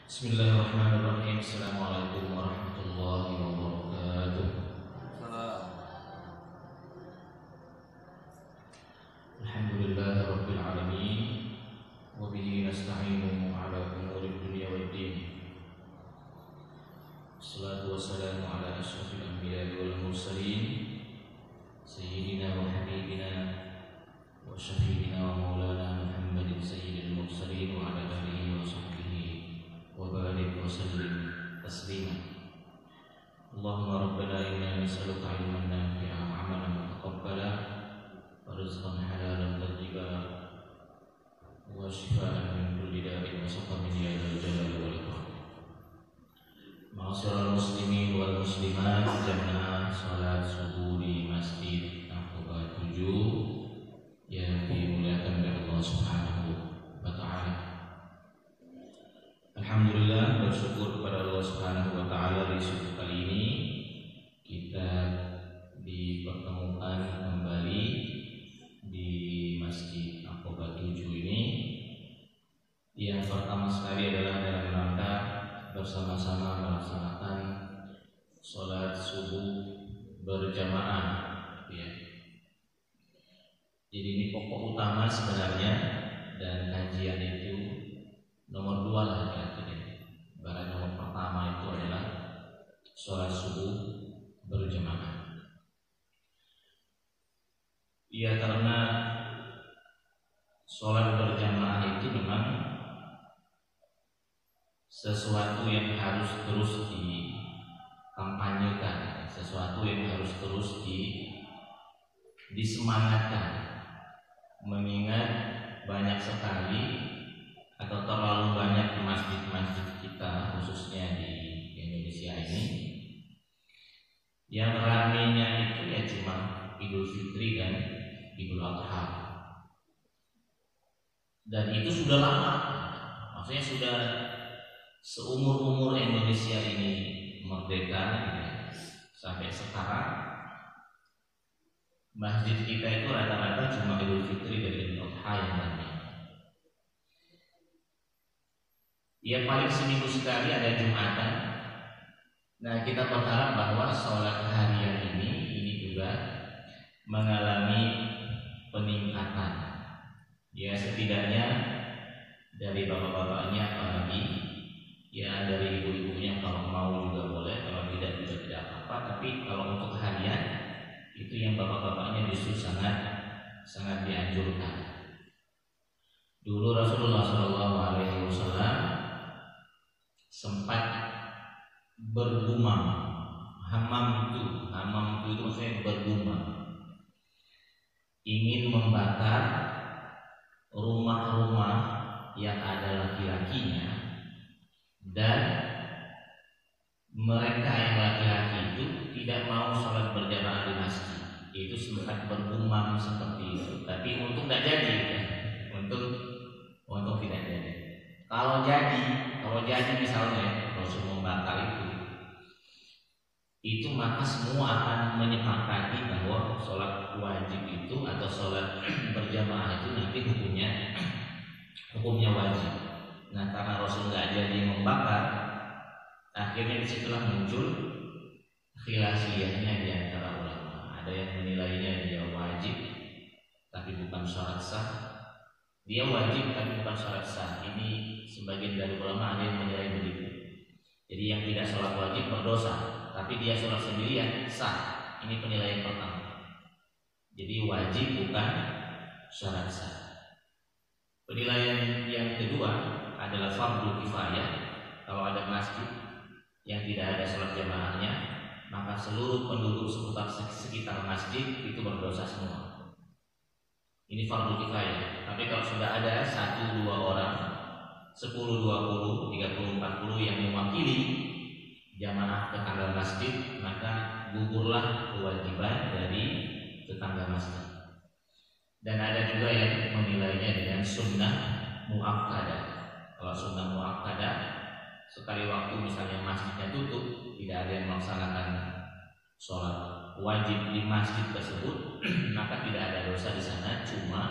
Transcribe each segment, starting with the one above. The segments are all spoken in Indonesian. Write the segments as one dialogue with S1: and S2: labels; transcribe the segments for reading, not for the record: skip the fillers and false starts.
S1: Bismillahirrahmanirrahim. Assalamualaikum warahmatullahi wabarakatuh. Alhamdulillahi rabbil alamin. Wa bihi nasta'inu ala umuri dunya waddin. Wassalatu wassalamu ala asyrafil anbiya'i wal mursalin sayyidina wa habibina wa syafi'ina wa maulana Muhammadin sayyidil mursalin wa ala alihi wa sahbihi wa barik wa sallim taslima. Allahumma rabbana inna nas'aluka ilman nafi'an wa 'amalan mutaqabbala wa rizqan halalan tayyiba wa shifaa'an min kulli da'in wa saqamin ya dzal jalali wal ikram. Ma'asyiral muslimin wal muslimat, jamaah salat subuh di Masjid Aqaba 7 yang dimuliakan oleh Allah Subhanahu wa taala. Alhamdulillah, bersyukur kepada Allah Subhanahu wa taala di subuh kali ini kita dipertemukan kembali di Masjid Aqaba 7 ini. Yang pertama sekali adalah dalam rangka bersama-sama melaksanakan sholat subuh berjamaah, ya. Jadi ini pokok utama sebenarnya, dan kajian itu nomor 2 lah kira-kira. Barang nomor pertama itu adalah sholat subuh berjamaah. Ya, karena sholat berjamaah itu memang sesuatu yang harus terus dikampanyekan, sesuatu yang harus terus disemangatkan, mengingat banyak sekali atau terlalu banyak di masjid-masjid kita, khususnya di Indonesia ini, yang ramenya itu ya cuma Idul Fitri dan Idul Adha, dan itu sudah lama, maksudnya sudah seumur-umur Indonesia ini merdeka, ya, sampai sekarang masjid kita itu rata-rata cuma Idul Fitri dan Idul Adha yang ramai. Ya, paling seminggu sekali ada Jumatan. Nah, kita berharap bahwa sholat harian ini juga mengalami peningkatan. Ya, setidaknya dari bapak-bapaknya, apalagi ya dari ibu-ibunya kalau mau juga boleh, kalau tidak juga tidak apa-apa. Tapi kalau untuk harian itu yang bapak-bapaknya justru sangat dianjurkan. Dulu Rasulullah SAW sempat bergumam, hamam itu maksudnya bergumam, ingin membakar rumah-rumah yang ada laki-lakinya, dan mereka yang laki-laki itu tidak mau sholat berjamaah di masjid. Itu sempat bergumam seperti itu, tapi untuk tidak jadi, ya. Untuk tidak jadi. Kalau jadi misalnya Rasul membakar itu maka semua akan menyepakati bahwa sholat wajib itu atau sholat berjamaah itu nanti hukumnya wajib. Nah, karena Rasul nggak jadi membakar, akhirnya disitulah muncul khilafiyahnya di antara ulama. Ada yang menilainya dia wajib tapi bukan syarat sah, dia wajib tapi bukan syarat sah. Ini sebagian dari ulama ada yang menilai begitu. Jadi yang tidak sholat wajib berdosa, tapi dia sholat sendirian sah. Ini penilaian pertama. Jadi wajib bukan syarat sah. Penilaian yang kedua adalah fardhu kifayah. Kalau ada masjid yang tidak ada sholat jamaahnya, maka seluruh penduduk sekitar masjid itu berdosa semua. Ini fardhu kifayah. Tapi kalau sudah ada 1-2 orang, 10, 20, 30, 40 yang mewakili jamaah tetangga masjid, maka gugurlah kewajiban dari tetangga masjid. Dan ada juga yang menilainya dengan sunnah muakkadah. Kalau sunnah muakkadah, sekali waktu misalnya masjidnya tutup, tidak ada yang melaksanakan sholat wajib di masjid tersebut, maka tidak ada dosa di sana, cuma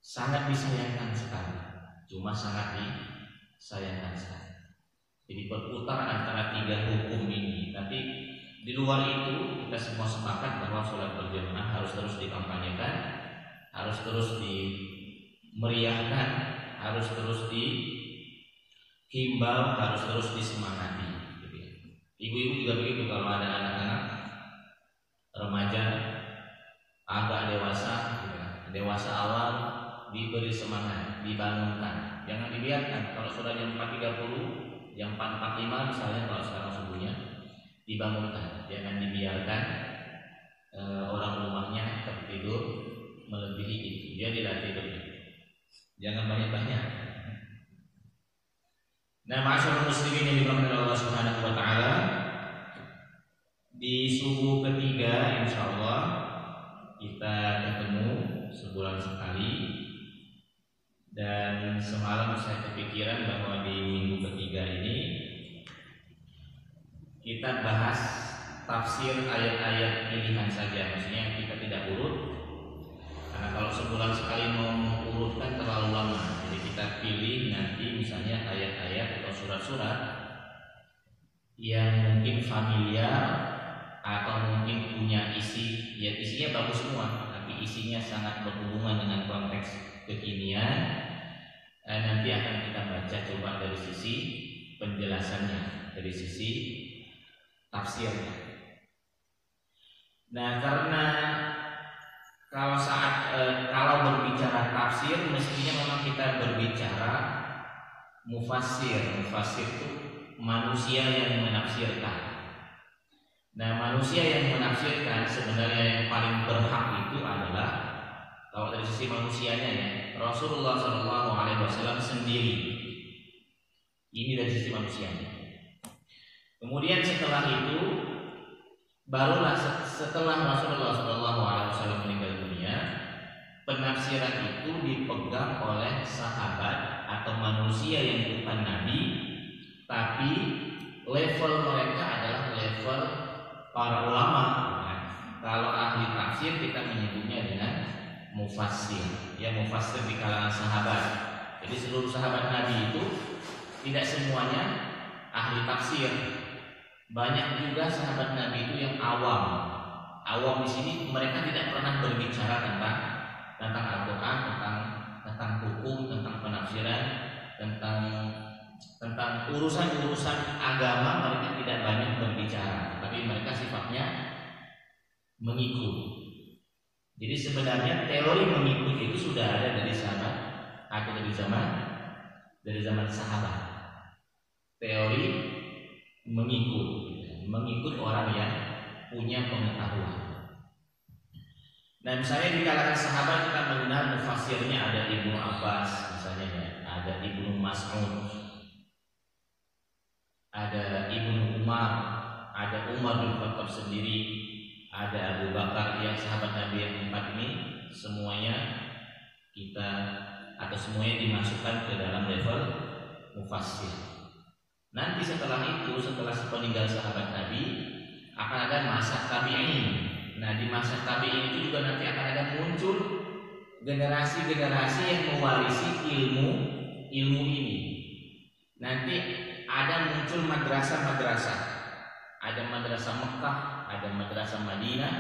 S1: sangat disayangkan sekali, cuma sangat sayangkan sekali. Jadi berputar antara tiga hukum ini. Tapi di luar itu kita semua sepakat bahwa sholat berjamaah harus terus dikampanyekan, harus terus dimeriahkan, harus terus dihimbau, harus terus disemangati. Ibu-ibu juga begitu, kalau ada anak-anak remaja agak dewasa, dewasa awal, diberi semangat, dibangunkan. Jangan dibiarkan kalau sudah jam 4.30, jam 4.45 misalnya kalau sekarang subuhnya, dibangunkan. Jangan dibiarkan orang rumahnya tertidur melebihi itu. Dia tidak tidurnya. Jangan banyak-banyak. Nah, masyarakat muslimin yang dimuliakan oleh Allah Subhanahu wa taala, di subuh ketiga insyaallah kita ketemu sebulan sekali. Dan semalam saya kepikiran bahwa di minggu ketiga ini kita bahas tafsir ayat-ayat pilihan saja. Maksudnya kita tidak urut, karena kalau sebulan sekali mau urutkan terlalu lama. Jadi kita pilih nanti misalnya ayat-ayat atau surat-surat yang mungkin familiar atau mungkin punya isi, ya isinya bagus semua, tapi isinya sangat berhubungan dengan konteks kekinian. Nanti akan kita baca coba dari sisi penjelasannya, dari sisi tafsirnya. Nah, karena kalau berbicara tafsir mestinya memang kita berbicara mufassir. Mufassir itu manusia yang menafsirkan. Nah, manusia yang menafsirkan sebenarnya yang paling berhak itu adalah, kalau dari sisi manusianya ya, Rasulullah SAW sendiri. Ini dari sisi manusianya. Kemudian setelah itu, barulah setelah Rasulullah SAW meninggal dunia, penafsiran itu dipegang oleh sahabat atau manusia yang bukan Nabi, tapi level mereka adalah level para ulama. Nah, kalau ahli tafsir kita menyebutnya dengan mufassir. Ya, mufassir di kalangan sahabat. Jadi seluruh sahabat Nabi itu tidak semuanya ahli tafsir. Banyak juga sahabat Nabi itu yang awam. Awam di sini mereka tidak pernah berbicara tentang Al-Quran, tentang hukum, tentang penafsiran, tentang urusan-urusan agama. Mereka tidak banyak berbicara, tapi mereka sifatnya mengikut. Jadi sebenarnya teori mengikut itu sudah ada dari sahabat atau dari zaman sahabat. Teori mengikut orang yang punya pengetahuan. Dan misalnya di kalangan sahabat kita mengenal mufassirnya ada Ibnu Abbas misalnya ya, ada Ibnu Mas'ud, ada Ibnu Umar, ada Umar bin Khattab sendiri, ada Abu Bakar, yang sahabat Nabi yang empat ini semuanya kita atau semuanya dimasukkan ke dalam level mufassir. Nanti setelah itu, setelah sepeninggal sahabat Nabi, akan ada masa tabi'in. Nah, di masa tabi'in itu juga nanti akan ada muncul generasi-generasi yang mewarisi ilmu ini. Nanti ada muncul madrasah-madrasah. Ada madrasah Mekah, ada madrasah Madinah,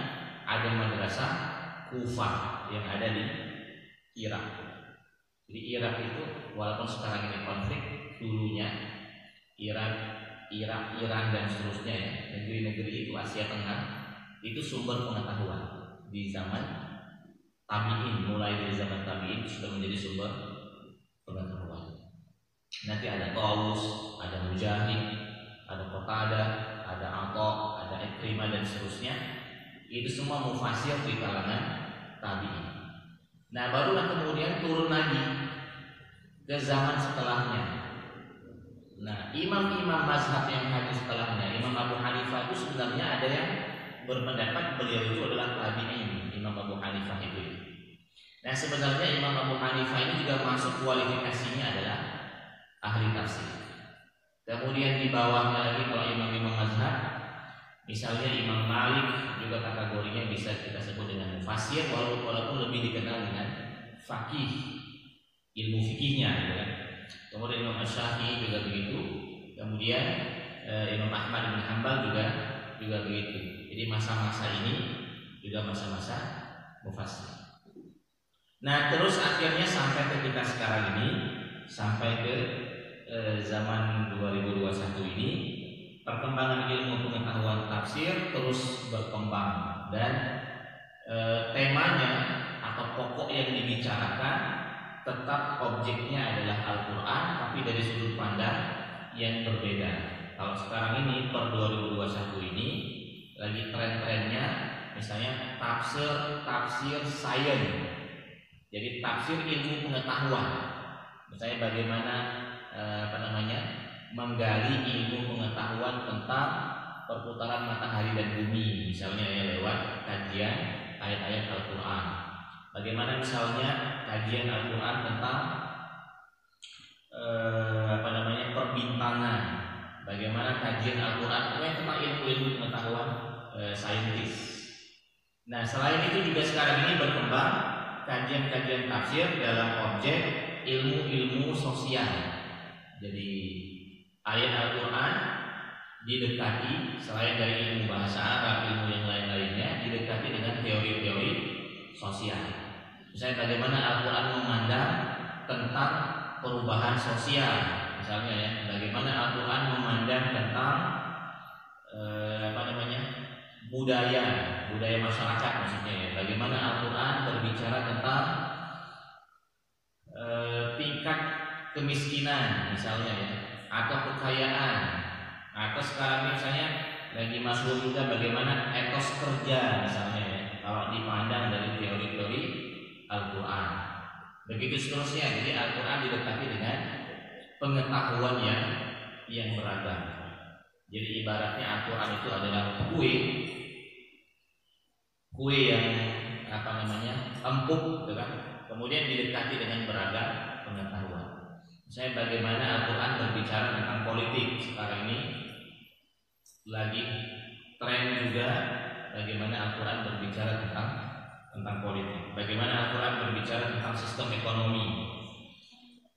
S1: ada madrasah Kufah yang ada di Irak. Jadi Irak itu walaupun sekarang ini konflik, dulunya Iran dan seterusnya ya, negeri-negeri itu Asia Tengah itu sumber pengetahuan di zaman tabi'in. Mulai dari zaman tabi'in sudah menjadi sumber pengetahuan. Nanti ada Tawus, ada Mujahid, ada Qatadah, ada Atha, ada Ikrimah dan seterusnya. Itu semua mufassir di kalangan tabi'in. Nah, barulah kemudian turun lagi ke zaman setelahnya. Nah, imam-imam mazhab yang hadir setelahnya, Imam Abu Hanifah itu sebenarnya ada yang berpendapat beliau itu adalah tabi'in, Imam Abu Hanifah itu. Nah, sebenarnya Imam Abu Hanifah ini juga masuk kualifikasinya adalah ahli tafsir. Kemudian di bawahnya lagi kalau imam-imam mazhab, misalnya Imam Malik juga kategorinya bisa kita sebut dengan mufassir, walaupun lebih dikenal dengan faqih, ilmu fikihnya gitu kan. Kemudian Imam Syafi'i juga begitu. Kemudian Imam Ahmad bin Hanbal juga begitu. Jadi masa-masa ini juga masa-masa mufassir. Nah, terus akhirnya sampai ke kita sekarang ini, sampai ke zaman 2021 ini, perkembangan ilmu pengetahuan tafsir terus berkembang dan temanya atau pokok yang dibicarakan tetap objeknya adalah Al-Quran, tapi dari sudut pandang yang berbeda. Kalau sekarang ini per 2021 ini lagi tren-trennya misalnya tafsir sains. Jadi tafsir ilmu pengetahuan. Misalnya bagaimana menggali ilmu pengetahuan tentang perputaran matahari dan bumi, misalnya ya lewat kajian ayat-ayat Al-Quran. Bagaimana misalnya kajian Al-Quran tentang perbintangan. Bagaimana kajian Al-Quran tentang ilmu-ilmu pengetahuan saintis. Nah, selain itu juga sekarang ini berkembang kajian-kajian tafsir dalam objek ilmu-ilmu sosial. Jadi ayat Al-Quran didekati selain dari ilmu bahasa Arab, ilmu yang lain-lainnya didekati dengan teori-teori sosial. Misalnya bagaimana Al-Quran memandang tentang perubahan sosial, misalnya ya, bagaimana Al-Quran memandang tentang budaya masyarakat maksudnya ya. Bagaimana Al-Quran berbicara tentang tingkat kemiskinan misalnya ya, atau kekayaan, atau sekarang misalnya lagi masuk juga bagaimana etos kerja misalnya ya, kalau dipandang dari teori-teori Al-Quran. Begitu seterusnya. Jadi Al-Quran didekati dengan pengetahuan yang beragam. Jadi ibaratnya Al-Quran itu adalah kue yang empuk, gitu kan? Kemudian didekati dengan beragam pengetahuan. Misalnya bagaimana Al-Quran berbicara tentang politik. Sekarang ini lagi tren juga bagaimana Al-Quran berbicara tentang politik. Bagaimana Al-Quran berbicara tentang sistem ekonomi.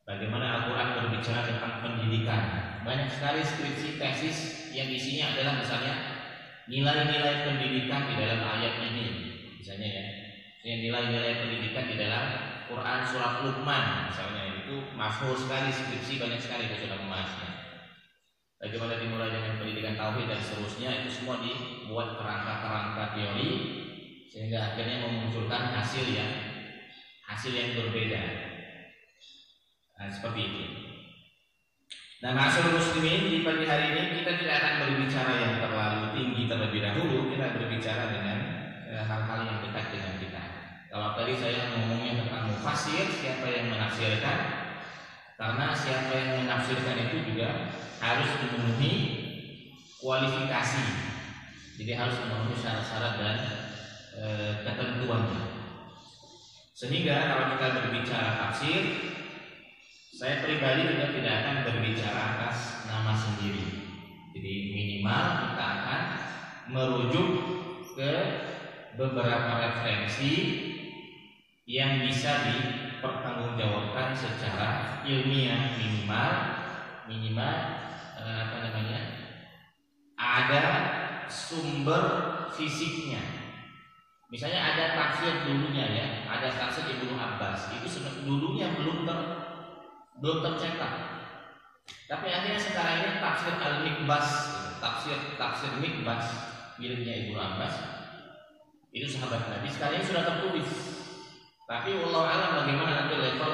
S1: Bagaimana Al-Quran berbicara tentang pendidikan. Banyak sekali skripsi tesis yang isinya adalah misalnya nilai-nilai pendidikan di dalam ayat ini, misalnya ya, nilai-nilai pendidikan di dalam Quran surat Luqman misalnya, itu masyhur sekali skripsi, banyak sekali kita sudah membahasnya. Bagaimana dimulai dengan pendidikan tauhid dan seterusnya, itu semua dibuat kerangka-kerangka teori sehingga akhirnya memunculkan hasil yang berbeda. Nah, seperti itu. Nah, ma'asyiral muslimin, di pagi hari ini kita tidak akan berbicara yang terlalu tinggi terlebih dahulu. Kita berbicara dengan hal-hal yang dekat dengan kita. Kalau tadi saya ngomongnya tentang mufassir, siapa yang menafsirkan? Karena siapa yang menafsirkan itu juga harus memenuhi kualifikasi. Jadi harus memenuhi syarat-syarat dan ketentuannya. Sehingga kalau kita berbicara tafsir, saya pribadi juga tidak akan berbicara atas nama sendiri. Jadi minimal kita akan merujuk ke beberapa referensi yang bisa dipertanggungjawabkan secara ilmiah, minimal ada sumber fisiknya. Misalnya ada tafsir dulunya ya, ada tafsir Ibnu Abbas, itu dulunya belum tercetak. Tapi akhirnya sekarang ini tafsir Al-Mikbas, tafsir Mikbas miliknya Ibnu Abbas, itu sahabat Nabi, sekarang ini sudah tertulis. Tapi wallahu alam bagaimana nanti level,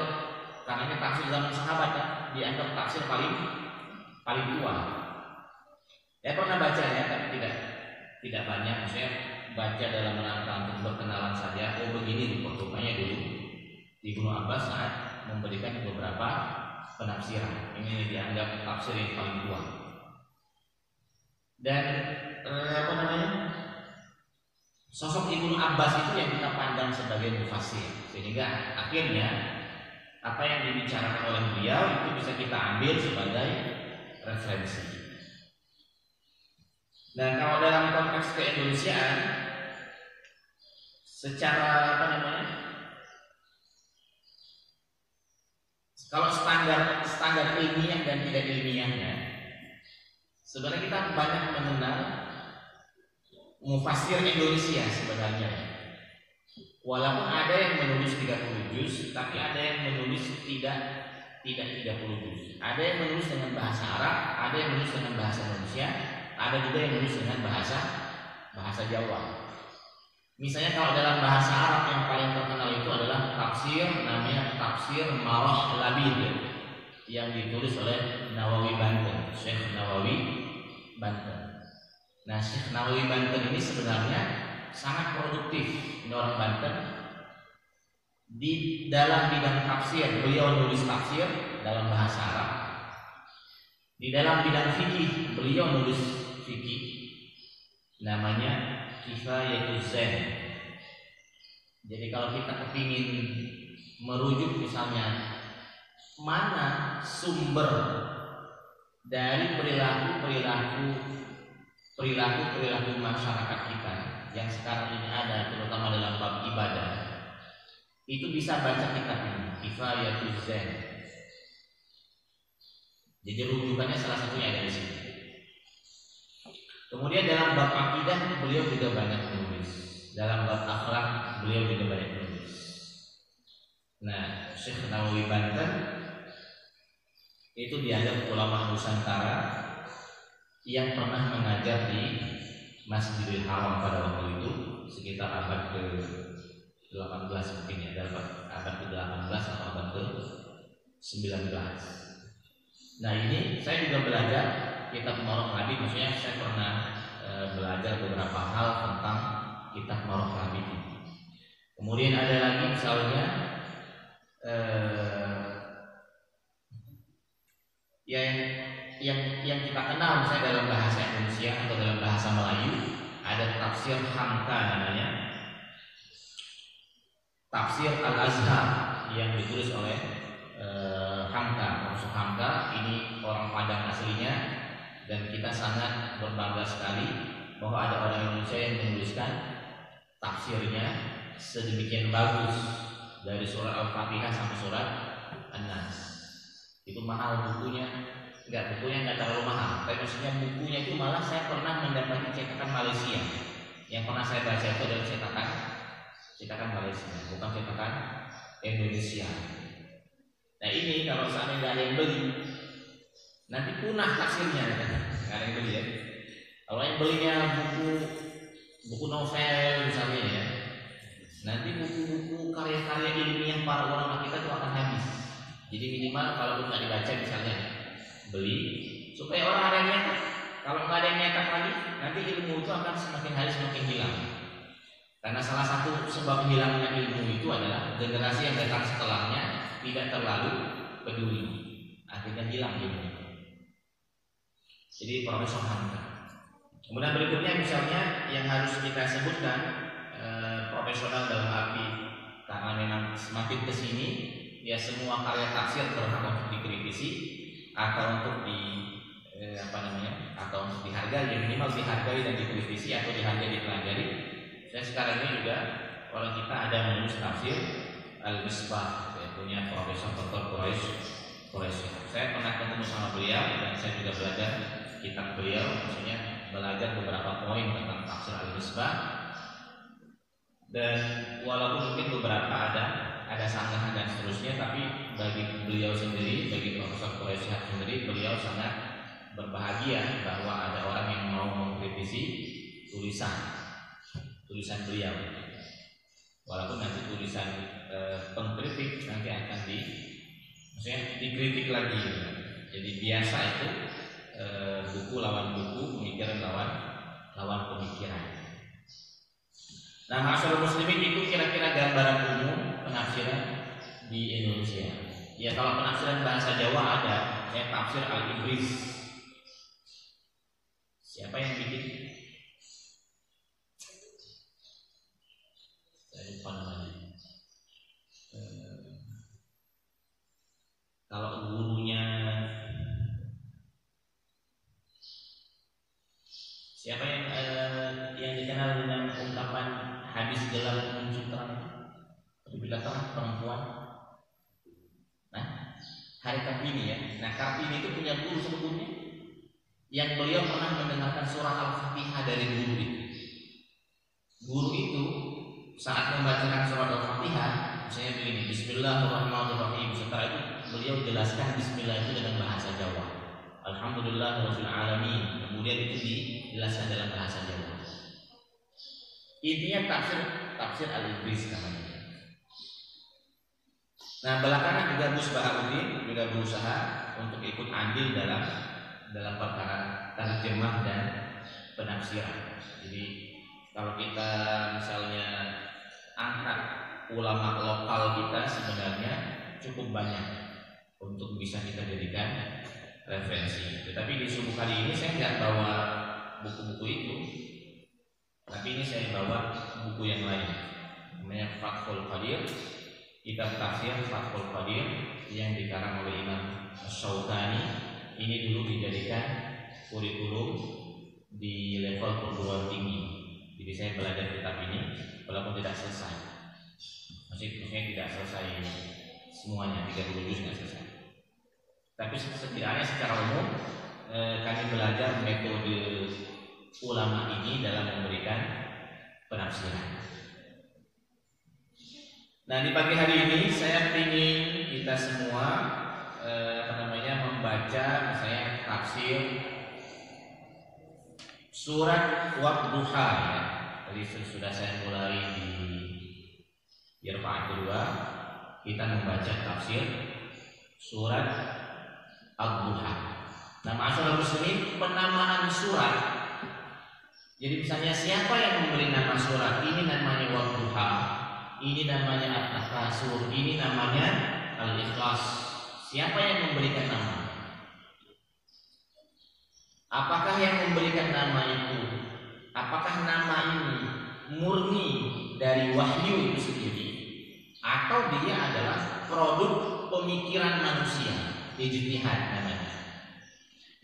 S1: karena ini tafsir zaman sahabat ya, dianggap tafsir paling tua. Saya pernah baca ya, tapi tidak banyak. Saya baca dalam rangka untuk berkenalan saja. Oh begini rupanya dulu Ibnu Abbas saat memberikan beberapa penafsiran. Ini dianggap tafsir yang paling tua. Dan sosok Ibnu Abbas itu yang kita pandang sebagai mufassir, sehingga akhirnya apa yang dibicarakan oleh beliau itu bisa kita ambil sebagai referensi. Nah, kalau dalam konteks keindonesiaan, secara Kalau standar ilmiah dan tidak ilmiahnya, sebenarnya kita banyak mengenal mufasir Indonesia sebenarnya. Walaupun ada yang menulis 30 juz, tapi ada yang menulis tidak 30 juz. Ada yang menulis dengan bahasa Arab, ada yang menulis dengan bahasa Indonesia, ada juga yang menulis dengan bahasa Jawa. Misalnya kalau dalam bahasa Arab yang paling terkenal itu adalah tafsir, namanya tafsir Marah Labid, yang ditulis oleh Nawawi Banten, Syekh Nawawi Banten. Nah, Syekh Nawawi Banten ini sebenarnya sangat produktif. Ini orang Banten. Di dalam bidang tafsir, beliau nulis tafsir dalam bahasa Arab. Di dalam bidang fikih, beliau nulis fikih. Namanya Kifayatuz Zain. Jadi kalau kita kepingin merujuk misalnya mana sumber dari perilaku masyarakat kita yang sekarang ini ada, terutama dalam bab ibadah, itu bisa baca kitab ini, Kifayatuz Zain. Jadi rujukannya salah satunya ada di sini. Kemudian dalam bab akidah beliau juga banyak menulis. Dalam bab akhlak beliau juga banyak menulis. Nah, Syekh Nawawi Banten itu dianggap ulama Nusantara yang pernah mengajar di Masjidil Haram pada waktu itu sekitar abad ke-18 mungkin ya, dalam abad ke-18 atau abad ke-19. Nah, ini saya juga belajar kitab Marah Labid, maksudnya saya pernah belajar beberapa hal tentang kitab Marah Labid ini. Kemudian ada lagi misalnya yang kita kenal misalnya dalam bahasa Indonesia atau dalam bahasa Melayu, ada tafsir Hamka namanya, tafsir Al-Azhar yang ditulis oleh Hamka. Maksud Hamka ini orang Padang aslinya, dan kita sangat berbangga sekali bahwa ada orang Indonesia yang menuliskan tafsirnya sedemikian bagus dari surat Al-Fatihah sampai surat An-Nas. Itu mahal bukunya, bukunya nggak terlalu mahal, tapi maksudnya bukunya itu malah saya pernah mendapati cetakan Malaysia. Yang pernah saya baca itu adalah cetakan Malaysia, bukan cetakan Indonesia. Nah, ini kalau seandainya nggak ada yang beli, nanti punah tafsirnya, nggak ada yang beli ya. Kalau yang belinya buku novel misalnya ya, nanti buku-buku karya-karya ilmiah para ulama kita itu akan habis. Jadi minimal kalau nggak dibaca misalnya beli, supaya orang ada yang nyetak. Kalau nggak ada yang nyetak lagi, nanti ilmu itu akan semakin hari semakin hilang. Karena salah satu sebab hilangnya ilmu itu adalah generasi yang datang setelahnya tidak terlalu peduli, akhirnya hilang ilmu. Jadi Profesor Hamka. Kemudian berikutnya misalnya yang harus kita sebutkan profesional dalam arti karena memang semakin kesini ya semua karya tafsir berhak untuk dikritisi atau untuk atau untuk dihargai, yang minimal dihargai dan dikritisi atau dihargai dipelajari. Saya sekarang ini juga kalau kita ada menulis tafsir Al-Misbah, punya Profesor Dr. Quraisy. Saya pernah ketemu sama beliau dan saya juga belajar kitab beliau, maksudnya belajar beberapa poin tentang tafsir Al-Misbah. Dan walaupun mungkin beberapa ada sanggahan dan seterusnya, tapi bagi beliau sendiri, bagi Profesor Quraisy sendiri, beliau sangat berbahagia bahwa ada orang yang mau mengkritisi tulisan beliau. Walaupun nanti tulisan pengkritik nanti akan dikritik lagi. Jadi biasa itu buku lawan buku, pemikiran lawan pemikiran. Nah, masyarakat muslimin itu kira-kira gambaran umum penafsiran di Indonesia. Ya, kalau penafsiran bahasa Jawa ada, ya tafsir Al-Ibris. Siapa yang bikin? Saya lupa namanya. Kalau gurunya siapa yang dikenal dengan ungkapan habis gelap muncul terang, apabila terang perempuan. Nah, Hari Kartini ya. Nah, Kartini itu punya guru sebetulnya yang beliau pernah mendengarkan surah Al-Fatihah dari guru itu. Guru itu saat membacakan surah Al-Fatihah, misalnya begini, Bismillahirrahmanirrahim. Setelah itu beliau jelaskan Bismillah itu dengan bahasa Jawa. Alhamdulillahirabbil alamin. Kemudian itu dijelaskan dalam bahasa Jawa. Intinya tafsir Al-Idris namanya. Nah, belakangan juga Gus Baharudin juga berusaha untuk ikut andil dalam perkara terjemah dan penafsiran. Jadi kalau kita misalnya angkat ulama lokal kita sebenarnya cukup banyak untuk bisa kita jadikan referensi. Tetapi di subuh kali ini saya nggak bawa buku-buku itu, tapi ini saya bawa buku yang lain, namanya Fathul Qadir, kitab tafsir Fathul Qadir yang dikarang oleh Imam Syaukani. Ini dulu dijadikan kurikulum di level perguruan tinggi. Jadi saya belajar kitab ini walaupun tidak selesai. Maksudnya tidak selesai semuanya, 30 juz tidak selesai. Tapi setidaknya secara umum kami belajar metode ulama ini dalam memberikan penafsiran. Nah, di pagi hari ini saya ingin kita semua membaca misalnya tafsir surat Wadduha ya. Tadi sudah saya mulai di rakaat kedua kita membaca tafsir surat Ad-Duha. Nah, ma'asyiral muslimin, penamaan surat. Jadi misalnya siapa yang memberi nama surat ini namanya Wadduha, ini namanya At-Takasur, ini namanya Al-Ikhlas. Siapa yang memberikan nama? Apakah yang memberikan nama itu? Apakah nama ini murni dari wahyu itu sendiri, atau dia adalah produk pemikiran manusia, ijtihad namanya?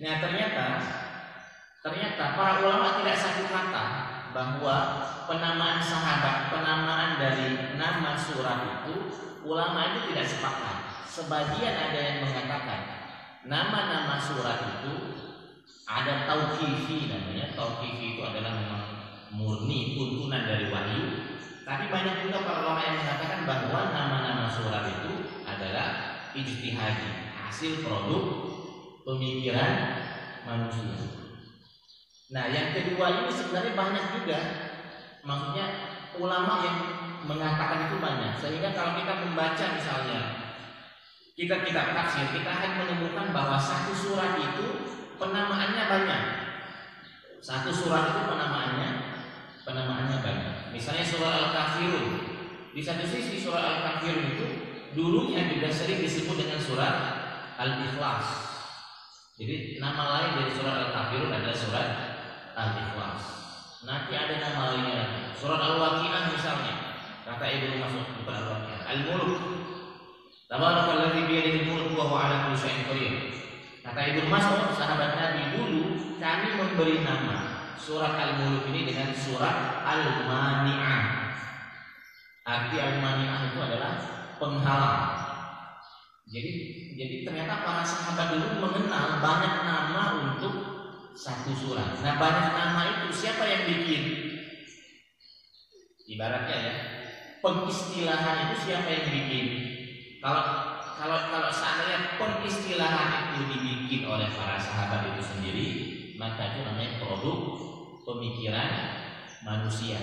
S1: Nah, ternyata para ulama tidak satu kata bahwa penamaan sahabat, penamaan dari nama surat itu, ulama itu tidak sepakat. Sebagian ada yang mengatakan nama-nama surat itu ada tauqifi namanya. Tauqifi itu adalah memang murni tuntunan dari wahyu. Tapi banyak juga para ulama yang mengatakan bahwa nama-nama surat itu adalah ijtihadi, hasil produk pemikiran manusia. Nah, yang kedua ini sebenarnya banyak juga, maksudnya ulama yang mengatakan itu banyak. Sehingga kalau kita membaca misalnya kitab tafsir, kita akan menemukan bahwa satu surat itu penamaannya banyak. Satu surat itu penamaannya banyak. Misalnya surah Al-Kafirun. Di satu sisi surah Al-Kafirun itu dulunya juga sering disebut dengan surah Al-Ikhlas. Jadi nama lain dari surah Al-Kafirun adalah surah Al-Ikhlas. Nanti ada nama lainnya lagi. Surah Al-Waqi'ah misalnya, kata Ibnu Mas'ud, bukan Al-Waqi'ah, Al-Mulk. Tabarakalladzi biyadihi al-mulku wa huwa 'ala kulli syai'in qadir. Kata Ibnu Mas'ud, sahabat Nabi, dulu kami memberi nama surat Al-Mulk ini dengan surat Al-Mani'ah. Arti Al-Mani'ah itu adalah penghalang. Jadi ternyata para sahabat dulu mengenal banyak nama untuk satu surat. Nah, banyak nama itu siapa yang bikin? Ibaratnya ya, pengistilahan itu siapa yang bikin? Kalau seandainya pengistilahan itu dibikin oleh para sahabat itu sendiri, maka itu namanya produk pemikiran manusia.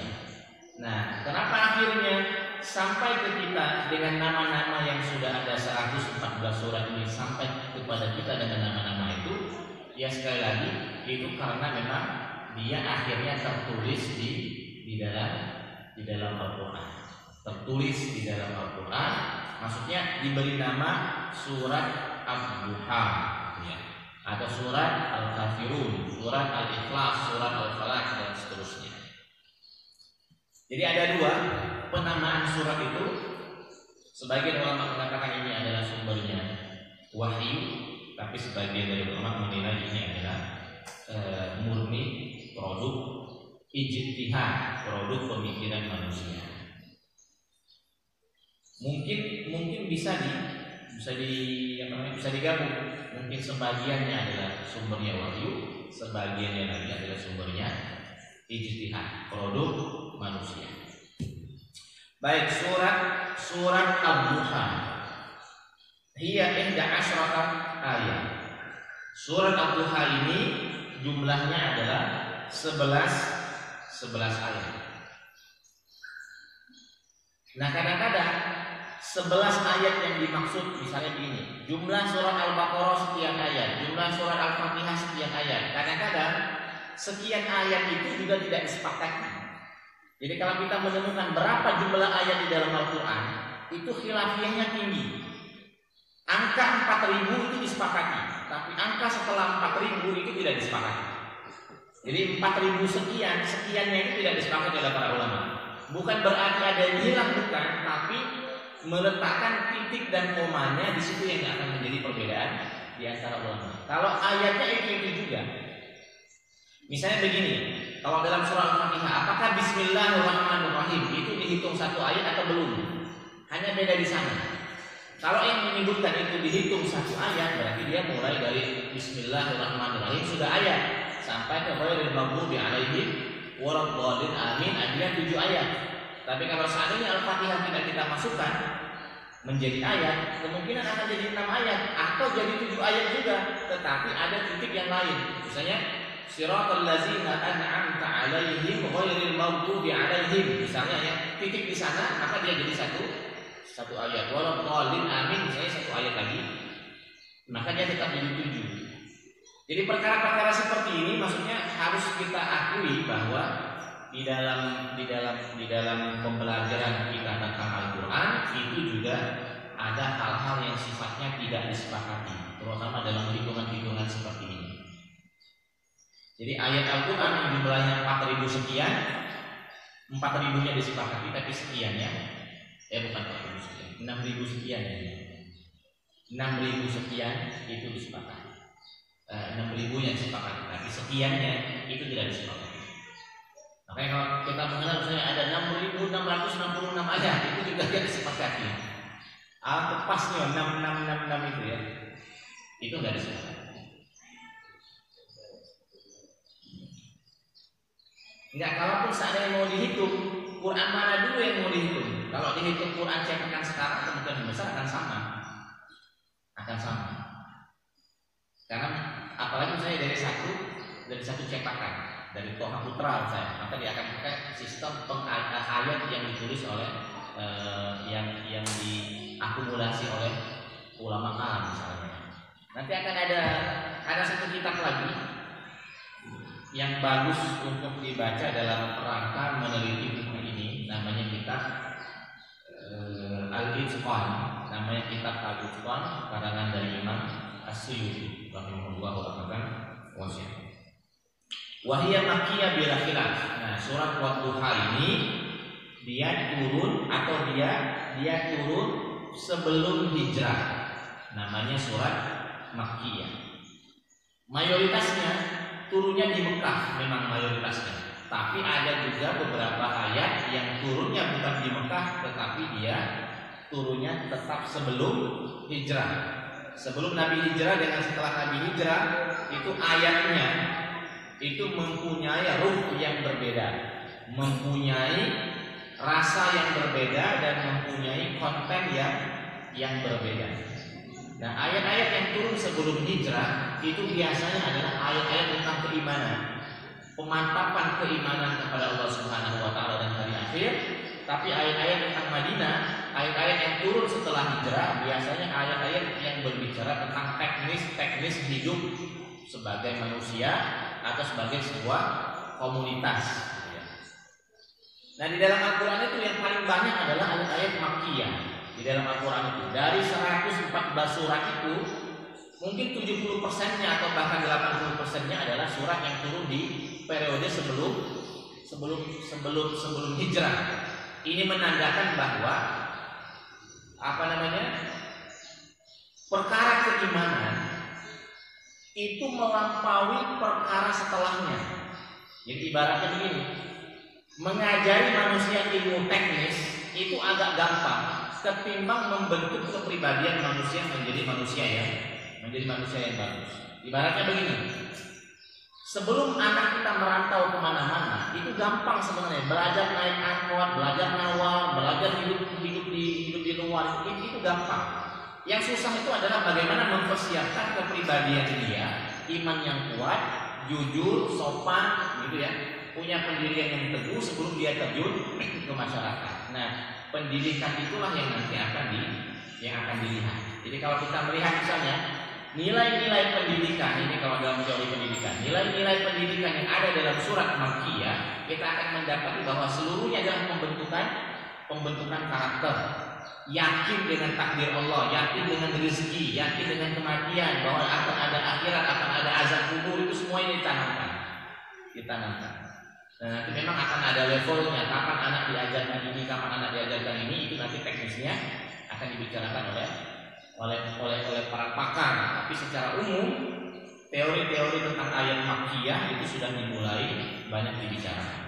S1: Nah, kenapa akhirnya sampai ke kita dengan nama-nama yang sudah ada 114 surat ini sampai kepada kita dengan nama-nama itu? Ya, sekali lagi itu karena memang dia akhirnya tertulis di dalam Al-Quran. Tertulis di dalam Al-Quran, maksudnya diberi nama surat Ad-Duha ya, atau surat Al-Kafirun, surat Al-Ikhlas, surat Al-Falaq, dan seterusnya. Jadi ada dua penamaan surat itu. Sebagian ulama mengatakan ini adalah sumbernya wahyu, tapi sebagian dari ulama menilai ini adalah murni produk ijtihad, produk pemikiran manusia. Mungkin bisa bisa digabung. Mungkin sebagiannya adalah sumbernya wahyu, sebagiannya lagi adalah sumbernya ijtihad, produk manusia. Baik, surat Ad-Duha. Hiya 11 ayat. Surat Ad-Duha ini jumlahnya adalah 11 ayat. Nah, kadang-kadang 11 ayat yang dimaksud misalnya begini, jumlah surat Al-Baqarah sekian ayat, jumlah surat Al-Fatihah sekian ayat. Kadang-kadang sekian ayat itu juga tidak disepakati. Jadi kalau kita menemukan berapa jumlah ayat di dalam Al-Quran, itu khilafiyahnya tinggi. Angka 4.000 itu disepakati, tapi angka setelah 4.000 itu tidak disepakati. Jadi 4.000 sekiannya itu tidak disepakati oleh para ulama. Bukan berarti ada yang hilang, bukan, tapi meletakkan titik dan komanya di situ yang akan menjadi perbedaan di antara ulama. Kalau ayatnya itu juga. Misalnya begini, kalau dalam surah Al-Fatihah, apakah Bismillahirrahmanirrahim itu dihitung satu ayat atau belum? Hanya beda di sana. Kalau yang menyebutkan itu dihitung satu ayat, berarti dia mulai dari Bismillahirrahmanirrahim sudah ayat sampai ke ghairil maghdubi alaihim waladdallin amin, ada 7 ayat. Tapi kalau seandainya Al-Fatihah tidak kita masukkan menjadi ayat, kemungkinan akan jadi 6 ayat atau jadi 7 ayat juga, tetapi ada titik yang lain. Misalnya Siratal ladzina an'amta 'alaihim ghairil maghdubi 'alaihim, misalnya ya, titik di sana, maka dia jadi satu ayat. Waladdallin amin, misalnya satu ayat lagi, maka dia tetap jadi 7. Jadi perkara-perkara seperti ini maksudnya harus kita akui bahwa di dalam pembelajaran kita tentang Al-Quran itu juga ada hal-hal yang sifatnya tidak disepakati, terutama dalam hitungan-hitungan seperti ini. Jadi ayat Al-Quran yang jumlahnya 4.000 sekian, 4.000-nya disepakati, tapi sekiannya bukan 4.000 sekian, 6.000 sekian ya. 6.000 sekian itu disepakati. 6.000 yang disepakati, tapi sekiannya itu tidak disepakati. Makanya kalau kita mengenal misalnya ada 6.666 ayat, itu juga tidak disepakati. Apa pasnya 6666 itu ya, itu tidak disepakati. Enggak, kalaupun seandainya mau dihitung, Quran mana dulu yang mau dihitung? Kalau dihitung Quran cetakan sekarang kemungkinan besar akan sama. Karena apalagi misalnya dari satu cetakan, dari Toha Putra misalnya, maka dia akan pakai sistem ayat yang ditulis oleh yang diakumulasi oleh ulama alam misalnya. Nanti akan ada satu kitab lagi yang bagus untuk dibaca dalam rangka meneliti buku ini, namanya kitab Al-Itqan, namanya kitab Al-Itqan karangan dari Imam As-Suyuti rahimahullah wa ta'ala. Wahia makkiyah bila khilaf. Nah, surat Wadduha ini dia turun sebelum hijrah. Namanya surat makkiyah. Mayoritasnya turunnya di Mekah, memang mayoritasnya. Tapi ada juga beberapa ayat yang turunnya bukan di Mekah, tetapi dia turunnya tetap sebelum hijrah. Sebelum Nabi hijrah dengan setelah Nabi hijrah, itu ayatnya itu mempunyai ruh yang berbeda, mempunyai rasa yang berbeda, dan mempunyai konten yang berbeda. Nah, ayat-ayat yang turun sebelum hijrah itu biasanya adalah ayat-ayat tentang keimanan, pemantapan keimanan kepada Allah Subhanahu wa taala dan hari akhir. Tapi ayat-ayat tentang Madinah, ayat-ayat yang turun setelah hijrah biasanya ayat-ayat yang berbicara tentang teknis hidup sebagai manusia atau sebagai sebuah komunitas. Nah, di dalam Al-Qur'an itu yang paling banyak adalah ayat-ayat makkiyah. Di dalam Al-Quran itu dari 114 surat itu mungkin 70%-nya atau bahkan 80%-nya adalah surat yang turun di periode sebelum hijrah. Ini menandakan bahwa perkara keimanan itu melampaui perkara setelahnya. Jadi ibaratnya begini, mengajari manusia ilmu teknis itu agak gampang. ketimbang membentuk kepribadian manusia menjadi manusia yang bagus. Ibaratnya begini, sebelum anak kita merantau kemana-mana, itu gampang sebenarnya. Belajar naik angkot, belajar nawar, belajar hidup di luar, itu gampang. Yang susah itu adalah bagaimana mempersiapkan kepribadian dia, iman yang kuat, jujur, sopan, gitu ya, punya pendirian yang teguh sebelum dia terjun ke masyarakat. Nah, pendidikan itulah yang nanti akan dilihat. Jadi kalau kita melihat misalnya nilai-nilai pendidikan ini, kalau dalam teori pendidikan, nilai-nilai pendidikan yang ada dalam surat Makkiyah, kita akan mendapati bahwa seluruhnya adalah pembentukan karakter, yakin dengan takdir Allah, yakin dengan rezeki, yakin dengan kematian, bahwa akan ada akhirat, akan ada azab kubur, itu semua ini ditanamkan. Dan nanti memang akan ada levelnya, kapan anak diajarkan ini, kapan anak diajarkan ini, itu nanti teknisnya akan dibicarakan oleh para pakar. Tapi secara umum teori-teori tentang ayat Makkiyah itu sudah dimulai banyak dibicarakan.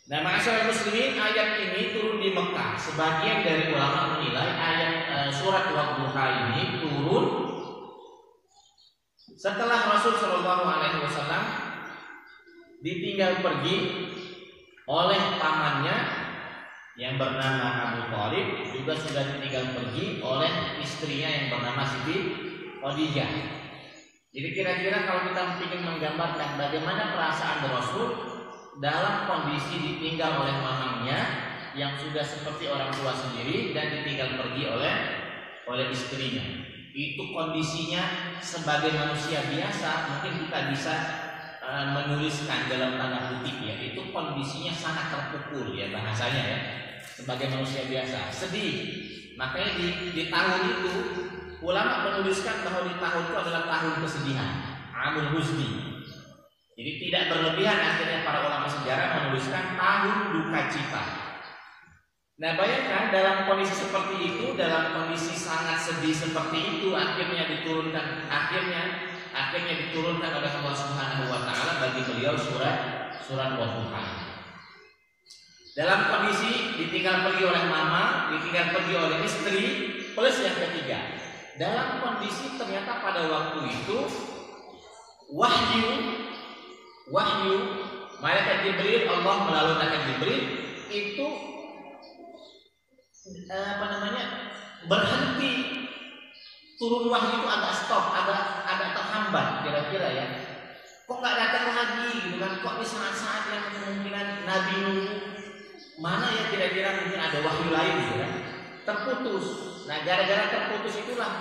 S1: Nah, ma'asyiral muslimin, ayat ini turun di Mekah. Sebagian dari ulama menilai ayat surat Wadduha ini turun setelah Rasul Shallallahu Alaihi Wasallam ditinggal pergi oleh pamannya yang bernama Abu Thalib, juga sudah ditinggal pergi oleh istrinya yang bernama Siti Khadijah. Jadi kira-kira kalau kita ingin menggambarkan bagaimana perasaan Rasul dalam kondisi ditinggal oleh mamangnya yang sudah seperti orang tua sendiri dan ditinggal pergi oleh istrinya, itu kondisinya sebagai manusia biasa mungkin kita bisa menuliskan dalam tanda kutip ya, itu kondisinya sangat terpukul ya bahasanya ya, sebagai manusia biasa, sedih. Makanya di tahun itu ulama menuliskan bahwa di tahun itu adalah tahun kesedihan, amul huzni. Jadi tidak berlebihan akhirnya para ulama sejarah menuliskan tahun duka cita. Nah, bayangkan dalam kondisi seperti itu, dalam kondisi sangat sedih seperti itu, akhirnya diturunkan oleh Allah Subhanahu wa taala bagi beliau surat Wadduha. Dalam kondisi ditinggal pergi oleh mama, ditinggal pergi oleh istri, plus yang ketiga, dalam kondisi ternyata pada waktu itu wahyu malaikat Jibril, Allah melalui malaikat Jibril itu berhenti, turun wahyu itu agak stop, agak terhambat kira-kira ya. Kok nggak datang lagi gitu kan? Kok di saat-saat yang kemungkinan Nabi nunggu, mana ya kira-kira mungkin ada wahyu lain gitu kan? Terputus. Nah, gara-gara terputus itulah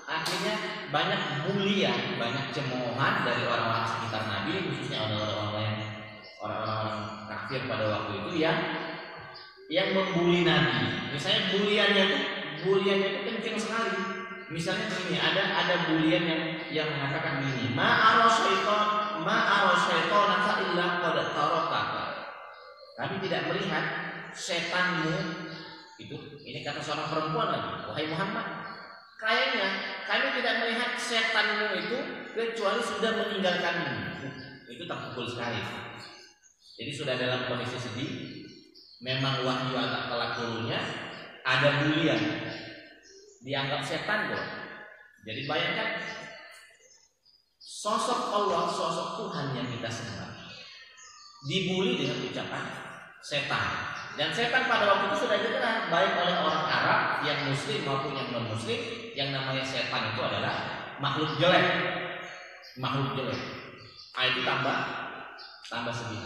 S1: akhirnya banyak bulian, banyak cemoohan dari orang-orang sekitar Nabi, khususnya orang-orang kafir pada waktu itu yang membuli Nabi. Misalnya buliannya itu kenceng sekali. Misalnya begini, ada bulian yang mengatakan begini, ma'ara syaitonaka illa qad tarakaka. Kami tidak melihat setanmu itu, ini kata seorang perempuan lagi, wahai Muhammad, kayaknya kami tidak melihat setanmu itu kecuali sudah meninggalkanmu. Itu terpukul sekali. Jadi sudah dalam kondisi sedih, memang wahyu agak telat turunnya, ada bulian, dianggap setan kok. Jadi bayangkan sosok Allah, sosok Tuhan yang kita sembah dibuli dengan ucapan setan. Dan setan pada waktu itu sudah dikenal baik oleh orang Arab yang muslim maupun yang non muslim, yang namanya setan itu adalah makhluk jelek. Itu tambah sedih.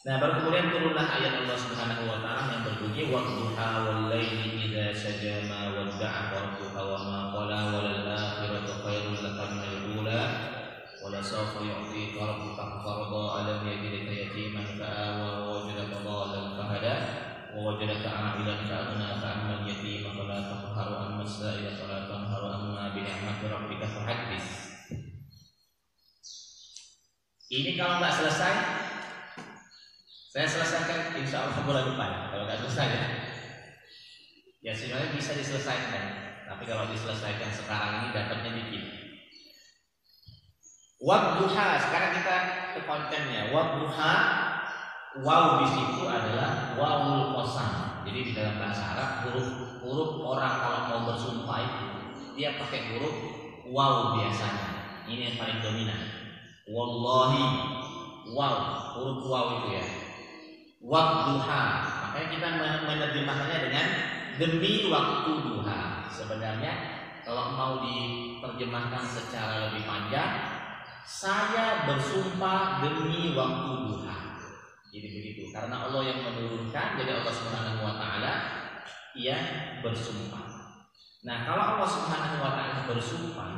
S1: Nah, baru kemudian turunlah ayat Allah Subhanahu wa taala yang berbunyi wadduha wal laili idza saja ma wadda'a rabbuka wa ma qala wal akhiratu khairul laka minal ula wa la sawfa yu'tika rabbuka fatarda alam yajidka yatiman fa'awa wa wajadaka dhalan fahada wa wajadaka 'a'ilan fa'agna fa'ammal yatima fala taqhar wa amma as-sa'ila fala tanhar wa amma bi ni'mati rabbika fahaddits. Ini kalau enggak selesai, saya selesaikan insya Allah bulan depan. Kalau nggak selesai ya sebenarnya bisa diselesaikan. Tapi kalau diselesaikan sekarang ini dapatnya dikit. Wadduha, sekarang kita ke kontennya. Wadduha, waw di situ adalah wawul qasam. Jadi di dalam bahasa Arab huruf orang kalau mau bersumpah itu dia pakai huruf waw biasanya. Ini yang paling dominan. Wallahi, waw, huruf waw itu ya. Wadduha. Makanya kita menerjemahkannya dengan demi waktu duha. Sebenarnya kalau mau diterjemahkan secara lebih panjang, saya bersumpah demi waktu duha. Jadi begitu. Karena Allah yang menurunkan, jadi Allah Subhanahu wa taala ia bersumpah. Nah, kalau Allah Subhanahu wa taala bersumpah,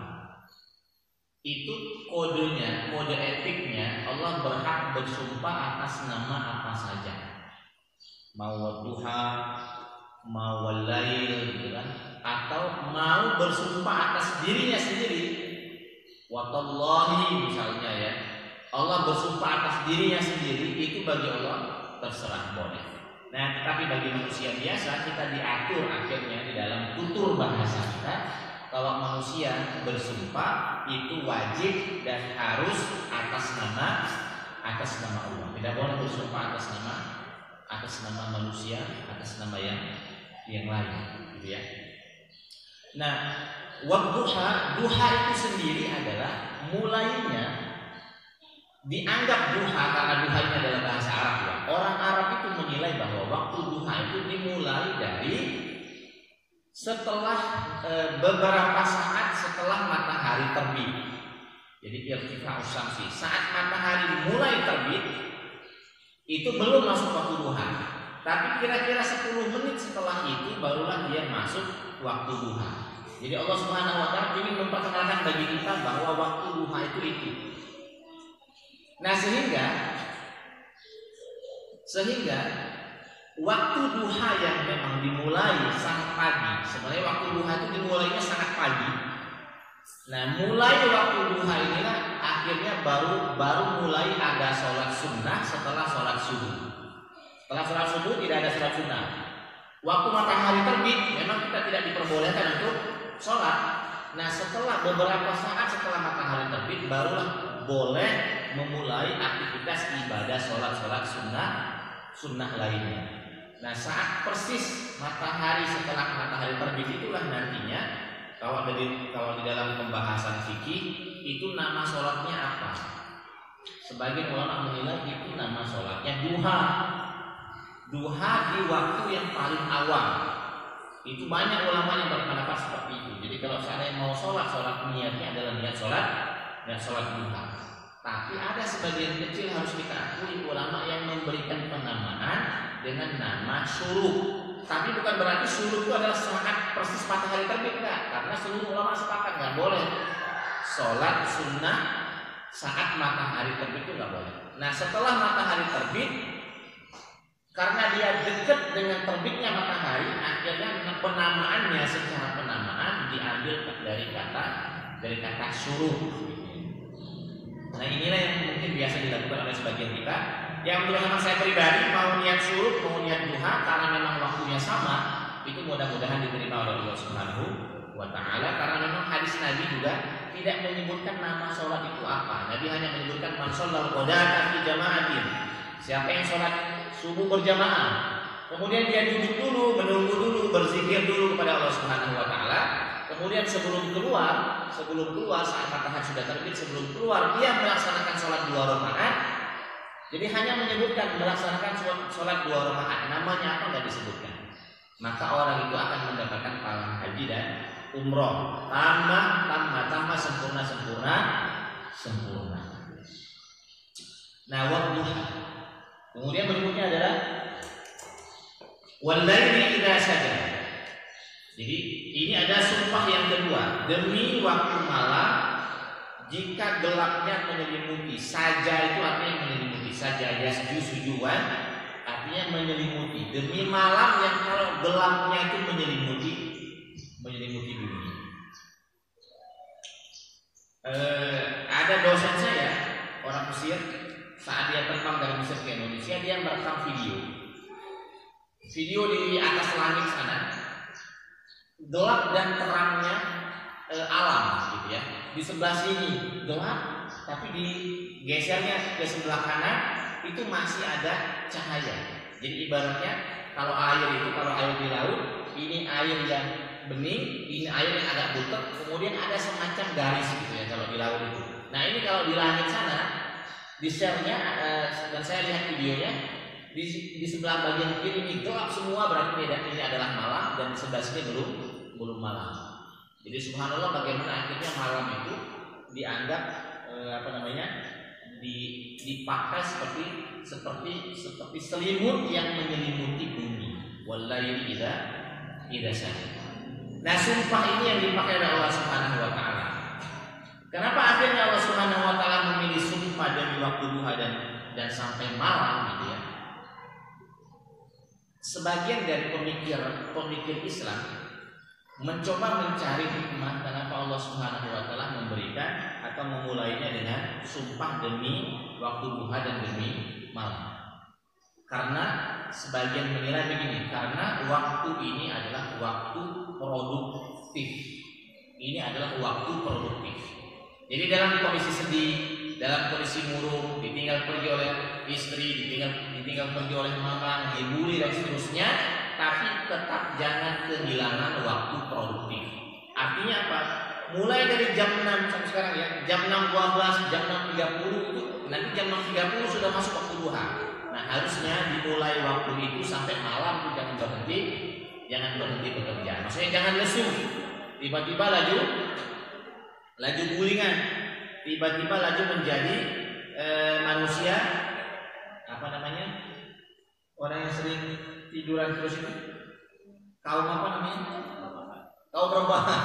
S1: itu kodenya, kode etiknya Allah berhak bersumpah atas nama apa saja. Mau duha, mau walail gitu kan, atau mau bersumpah atas dirinya sendiri. Watallahi misalnya ya, Allah bersumpah atas dirinya sendiri, itu bagi Allah terserah boleh. Nah, tetapi bagi manusia biasa kita diatur akhirnya di dalam tutur bahasa kita, kalau manusia bersumpah itu wajib dan harus atas nama Allah. Tidak boleh bersumpah atas nama manusia, atas nama yang lain, gitu ya. Nah, wadduha, duha itu sendiri adalah mulainya dianggap duha karena duha ini adalah bahasa Arab ya. Orang Arab itu menilai bahwa waktu duha itu dimulai dari setelah beberapa saat setelah matahari terbit. Jadi irtifa'us syamsi, saat matahari mulai terbit itu belum masuk waktu duha. Tapi kira-kira 10 menit setelah itu barulah dia masuk waktu duha. Jadi Allah Subhanahu wa taala ingin memperkenalkan bagi kita bahwa waktu duha itu. Nah, sehingga waktu duha yang memang dimulai sangat pagi. Sebenarnya waktu duha itu dimulainya sangat pagi. Nah, mulai waktu duha inilah akhirnya baru mulai ada sholat sunnah setelah sholat subuh. Setelah sholat subuh tidak ada sholat sunnah. Waktu matahari terbit memang kita tidak diperbolehkan untuk sholat. Nah, setelah beberapa saat setelah matahari terbit barulah boleh memulai aktivitas ibadah sholat sunnah lainnya. Nah, saat persis matahari setelah matahari terbit itulah nantinya kalau di dalam pembahasan fikih itu nama sholatnya apa? Sebagian ulama menilai itu nama sholatnya duha. Duha di waktu yang paling awal. Itu banyak ulama yang berpendapat seperti itu. Jadi kalau saya mau sholat niatnya adalah niat sholat duha. Tapi ada sebagian kecil harus kita akui ulama yang memberikan penamaan dengan nama syuruk. Tapi bukan berarti syuruk itu adalah saat persis matahari terbit, enggak. Karena seluruh ulama sepakat nggak boleh sholat sunnah saat matahari terbit, itu nggak boleh. Nah, setelah matahari terbit, karena dia dekat dengan terbitnya matahari, akhirnya penamaannya secara penamaan diambil dari kata syuruk. Nah, inilah yang mungkin biasa dilakukan oleh sebagian kita. Yang menurut saya pribadi mau niat syuruk, mau niat duha karena memang waktunya sama, itu mudah-mudahan diterima oleh Allah Subhanahu wa taala karena memang hadis Nabi juga tidak menyebutkan nama sholat itu apa. Nabi hanya menyebutkan man shallal qadata fi jama'atin. Siapa yang sholat subuh berjamaah, kemudian dia duduk dulu, menunggu dulu, berzikir dulu kepada Allah Subhanahu wa taala. Kemudian sebelum keluar saat matahari sudah terbit, sebelum keluar dia melaksanakan sholat 2 rakaat. Jadi hanya menyebutkan melaksanakan sholat 2 rakaat, namanya apa nggak disebutkan. Maka orang itu akan mendapatkan pahala haji dan umroh. Tambah sempurna. Nah, wadduha. Kemudian berikutnya adalah walaili idza saja. Jadi ini ada sumpah yang kedua, demi waktu malam jika gelapnya menyelimuti. Saja itu artinya menyelimuti, saja yasju sujuan artinya menyelimuti. Demi malam yang kalau gelapnya itu menyelimuti bumi. Ada dosen saya, orang Mesir, saat dia terbang dari Mesir ke Indonesia, dia merekam video di atas langit sana, gelap dan terangnya alam gitu ya. Di sebelah sini gelap, tapi digesernya ke sebelah kanan itu masih ada cahaya. Jadi ibaratnya kalau air di laut, ini air yang bening, ini air yang agak butek, kemudian ada semacam garis gitu ya kalau di laut itu. Nah ini kalau di langit sana, di share-nya dan saya lihat videonya, di sebelah bagian kiri ini gelap semua, berarti ini adalah malam, dan sebelah sini belum malam. Jadi subhanallah bagaimana akhirnya malam itu dianggap dipakai seperti selimut yang menyelimuti bumi. Wallahi idza saja. Nah, sumpah ini yang dipakai oleh Allah Subhanahu wa taala. Kenapa akhirnya Allah Subhanahu wa taala memilih sumpah demi waktu duha dan sampai malam gitu ya? Sebagian dari pemikir Islam mencoba mencari hikmah kenapa Allah Subhanahu wa taala memberikan atau memulainya dengan sumpah demi waktu duha dan demi malam. Karena sebagian menilai begini, karena waktu ini adalah waktu produktif. Ini adalah waktu produktif. Jadi dalam kondisi sedih, dalam kondisi murung, ditinggal pergi oleh istri, ditinggal pergi oleh mama, dibully dan seterusnya, tapi tetap jangan kehilangan waktu produktif. Artinya apa? Mulai dari jam 6 sampai sekarang ya, jam 6.12, jam 6.30 itu, nanti jam 6.30 sudah masuk waktu duha. Nah, harusnya dimulai waktu itu sampai malam itu jangan berhenti bekerja. Maksudnya jangan lesu. Tiba-tiba laju gulingan, tiba-tiba laju menjadi manusia orang yang sering tiduran terus itu, kaum kaum rebahan.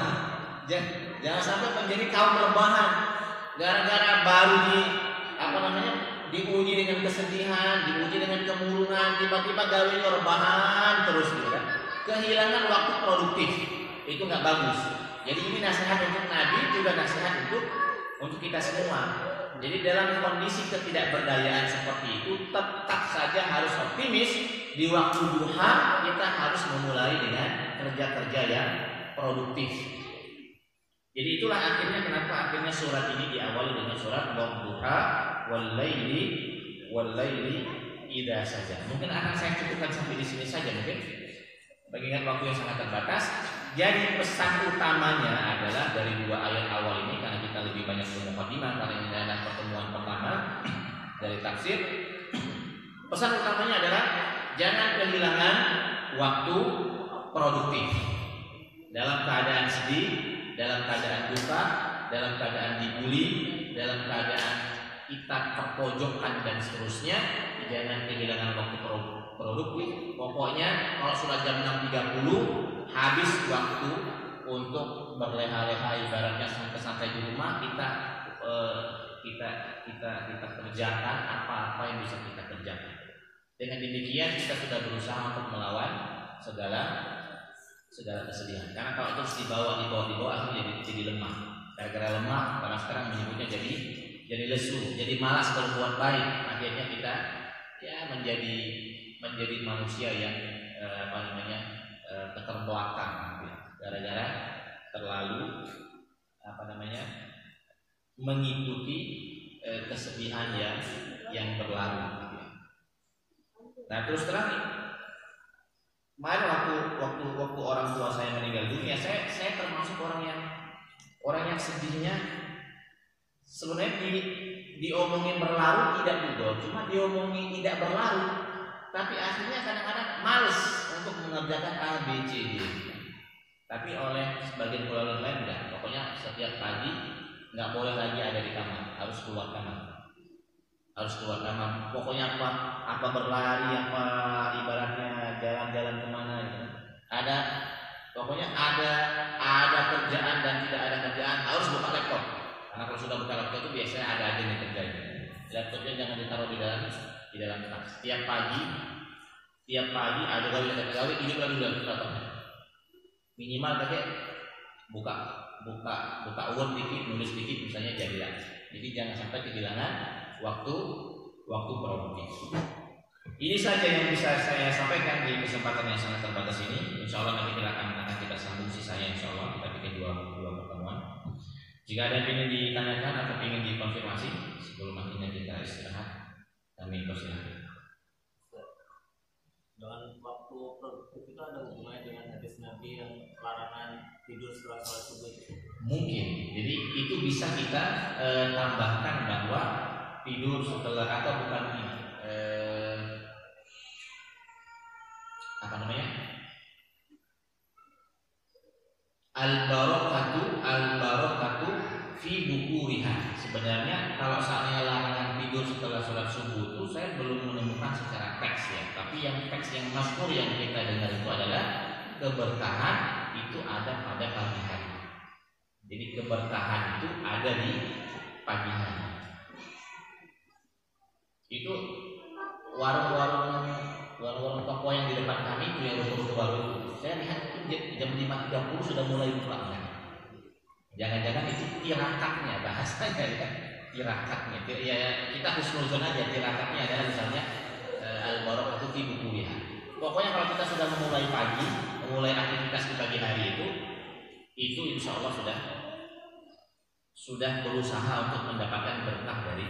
S1: Jangan sampai menjadi kaum rebahan gara-gara baru diuji dengan kesedihan, diuji dengan kemurungan, tiba-tiba gawe rebahan terus gitu kan. Kehilangan waktu produktif itu nggak bagus. Jadi ini nasihat untuk Nabi, juga nasihat untuk kita semua. Jadi dalam kondisi ketidakberdayaan seperti itu, tetap saja harus optimis. Di waktu duha kita harus memulai dengan kerja-kerja yang produktif. Jadi itulah kenapa surat ini diawali dengan surat Wadduha wal laili idza saja. Mungkin akan saya cukupkan sampai di sini saja mungkin. Mengingat waktu yang sangat terbatas. Jadi pesan utamanya adalah dari dua ayat awal ini, karena kita lebih banyak bermukadimah karena ini adalah pertemuan pertama dari tafsir. Pesan utamanya adalah jangan kehilangan waktu produktif. Dalam keadaan sedih, dalam keadaan duka, dalam keadaan dibully, dalam keadaan kita terpojokkan dan seterusnya, jangan kehilangan waktu produktif. Pokoknya kalau sudah jam 6.30 habis waktu untuk berleha-leha, ibaratnya santai-santai di rumah, kita kerjakan apa-apa yang bisa kita kerjakan. Dengan demikian kita sudah berusaha untuk melawan segala kesedihan. Karena kalau terus dibawa akhirnya jadi lemah. Gara-gara lemah, karena sekarang menyebutnya jadi lesu, jadi malas berbuat baik. Akhirnya kita menjadi manusia yang keterbelakang gara-gara terlalu mengikuti kesedihan yang berlalu. Nah, terus terang kemarin waktu orang tua saya meninggal dunia, saya termasuk orang yang sedihnya sebenarnya diomongin berlarut tidak juga, cuma diomongin tidak berlarut, tapi akhirnya kadang-kadang males untuk mengerjakan A, B, C, D. Tapi oleh sebagian keluarga lain enggak. Pokoknya setiap pagi nggak boleh lagi ada di kamar, harus keluar kamar. Pokoknya apa berlari, apa ibaratnya jalan-jalan kemana gitu. Pokoknya ada kerjaan dan tidak ada kerjaan harus buka laptop. Karena kalau sudah buka laptop itu biasanya ada aja yang kerjanya. Laptopnya jangan ditaruh di dalam tas. Tiap pagi ada gawe hidup lagi dalam laptopnya. Minimal kakek buka Word dikit, nulis dikit misalnya jadilah. Jadi jangan sampai kehilangan waktu produktif. Ini saja yang bisa saya sampaikan di kesempatan yang sangat terbatas ini. Insya Allah nanti akan kita sambung sisanya. Insya Allah kita bikin dua pertemuan. Jika ada yang ingin ditanyakan atau ingin dikonfirmasi sebelum akhirnya kita istirahat, kami persilakan.
S2: Dengan waktu tidur setelah sholat subuh?
S1: Mungkin. Jadi itu bisa kita tambahkan bahwa tidur setelah atau bukan ini apa namanya? Al-barakatu fi bukuriha. Sebenarnya kalau seandainya larangan tidur setelah sholat subuh itu saya belum menemukan secara teks ya. Tapi yang teks yang masyhur yang kita dengar itu adalah keberkahan itu ada pada pagi hari. Jadi keberkahan itu ada di pagi hari. Itu warung-warung toko yang di depan kami itu yang ruko-ruko baru itu. Saya lihat itu jam 5.30 sudah mulai buka kan. Jangan-jangan itu tirakatnya bahasanya ya. Tirakatnya. Ya kita husnuzon aja tirakatnya adalah misalnya al-barakatu fi bukuriha. Pokoknya kalau kita sudah memulai pagi, memulai aktivitas di pagi hari itu insya Allah sudah berusaha untuk mendapatkan berkah dari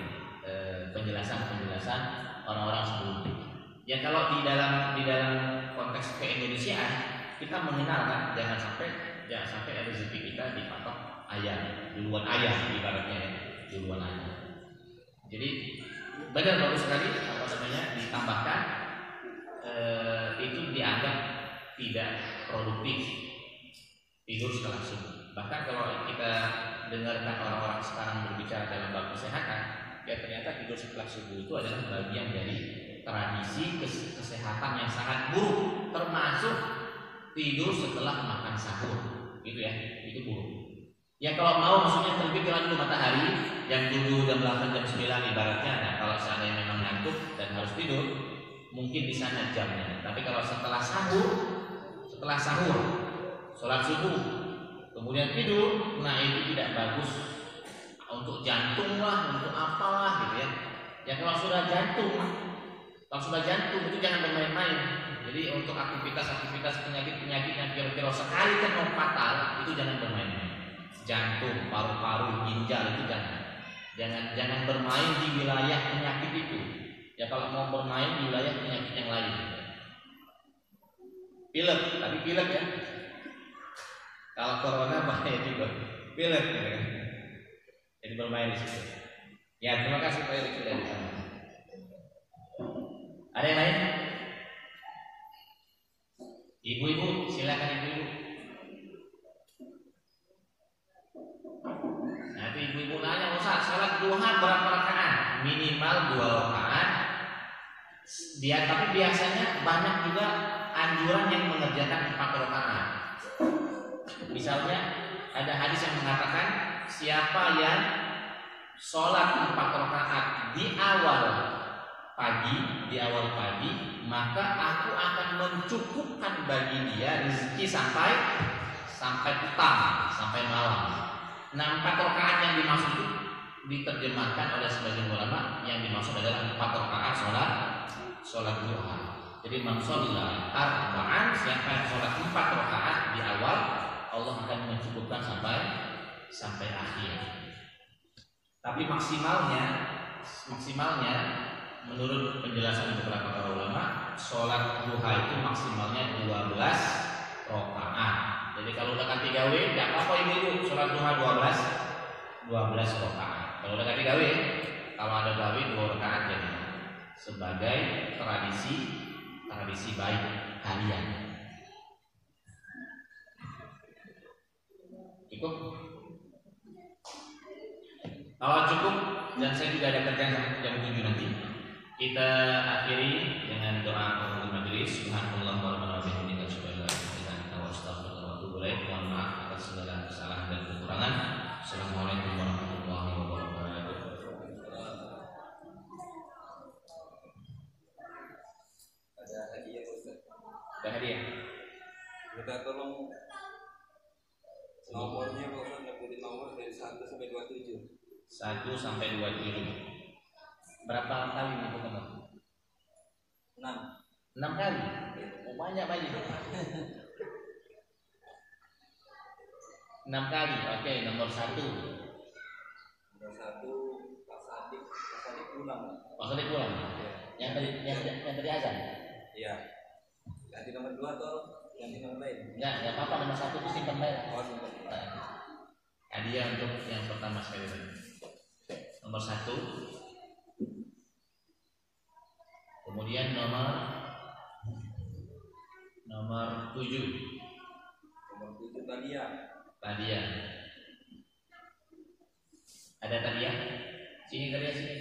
S1: penjelasan orang-orang sebelumnya. Ya kalau di dalam konteks keindonesiaan kita mengenal kan jangan sampai rezeki kita dipatok ayam, duluan ayam ibaratnya ya, duluan ayam. Jadi benar bagus sekali apa namanya ditambahkan itu dianggap tidak produktif tidur setelah subuh. Bahkan kalau kita dengarkan orang-orang sekarang berbicara dalam bab kesehatan, ya ternyata tidur setelah subuh itu adalah bagian dari tradisi kesehatan yang sangat buruk, termasuk tidur setelah makan sahur, gitu ya, itu buruk. Ya kalau mau maksudnya terbitlah dulu matahari jam 7, jam 8, jam 9 ibaratnya. Nah kalau seandainya memang ngantuk dan harus tidur, mungkin di sana jamnya. Tapi kalau setelah sahur, sholat subuh, kemudian tidur, nah itu tidak bagus untuk jantung lah, untuk apalah gitu ya. Ya kalau sudah jantung itu jangan bermain-main. Jadi untuk aktivitas penyakit yang kira-kira sekali kena fatal itu jangan bermain-main. Jantung, paru-paru, ginjal itu jangan bermain di wilayah penyakit itu. Ya kalau mau bermain di wilayah penyakit yang lain. Tapi pilek ya. Kalau corona bahaya juga. Pilek ya. Jadi bermain di situ. Ya terima kasih Pak Erik sudah ditanya. Ada yang lain? Ibu-ibu, silakan ibu-ibu. Nanti ibu-ibu nanya, Ustaz, salat duha berapa rakaat? Minimal 2 rakaat. Tapi biasanya banyak juga anjuran yang mengerjakan 4 rakaat. Misalnya ada hadis yang mengatakan siapa yang sholat 4 rakaat di awal pagi, maka aku akan mencukupkan bagi dia rezeki sampai petang, sampai malam. Nah 4 rakaat yang dimaksud itu diterjemahkan oleh sebagian ulama, yang dimaksud adalah 4 rakaat sholat duha. Jadi man shalla arba'an, siapa yang sholat 4 rakaat di awal, Allah akan mencukupkan sampai akhir. Tapi maksimalnya menurut penjelasan beberapa para ulama, sholat duha itu maksimalnya 12 rakaat. Jadi kalau udah ganti gawe, tidak apa-apa ibu-ibu sholat duha 12 rakaat. Kalau udah ganti gawe, kalau ada gawe 2 rakaat jadi sebagai tradisi baik kalian. Cukup? Kalau cukup, dan saya juga ada kerjaan sampai jam 7 nanti. Kita akhiri dengan doa penutup majelis. Subhanallah wa bihamdihi asyhadu an la ilaha illa anta astaghfiruka wa atubu ilaik. Mohon maaf atas segala kesalahan dan kekurangan. Assalamualaikum warahmatullahi wabarakatuh.
S2: Ada hadiah Ustaz.
S1: Ada hadiah.
S2: Kita tolong nomornya Pak Ustaz, nyebutin nomor dari 1 sampai 27.
S1: 1 sampai 27. Berapa kali itu kamu? 6 kali. Oh, banyak. 6 kali. Oke, nomor 1.
S2: Nomor 1 Pak Sadik pulang.
S1: Pak Sadik pulang.
S2: Ya.
S1: Yang tadi azan.
S2: Iya. Ganti nomor 2 atau Yang nomor lain.
S1: Enggak apa-apa, nomor 1 itu simpan baik.
S2: Oh, nomor.
S1: Hadiah untuk yang pertama sekali tadi. Nomor 1. Kemudian nomor 7.
S2: Nomor 7 Tadia.
S1: Tadia. Ada Tadia? Sini Tadia sini.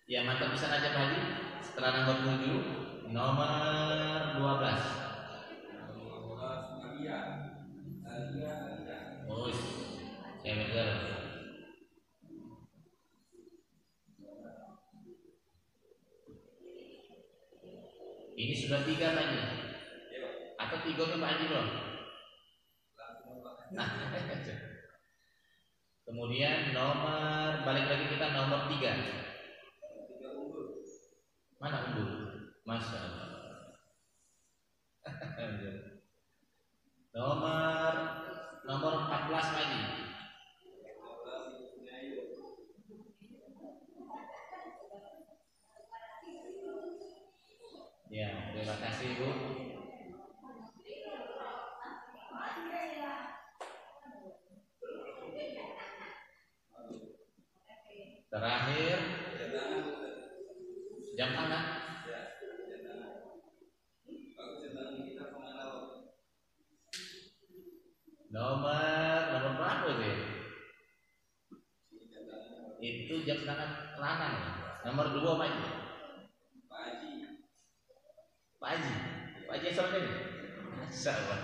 S1: Ya mantap, bisa aja tadi. Setelah nomor 7, nomor 12. Oh, saya betul. Ini sudah 3 tadi. Atau 3 itu Pak Haji belum? Nah. Kemudian balik lagi kita nomor 3. Mana unggul? Masya Allah. nomor 14 lagi. Ya, terima kasih Bu. Terakhir jam tangan. Nomor berapa itu? Itu jam tangan lanang. Nomor 2 Pak Haji. Pak Haji sampai ini. Insyaallah.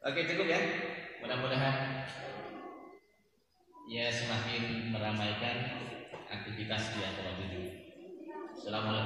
S1: Oke, cukup ya. Mudah-mudahan ya semakin meramaikan aktivitas di antara 7. Assalamualaikum.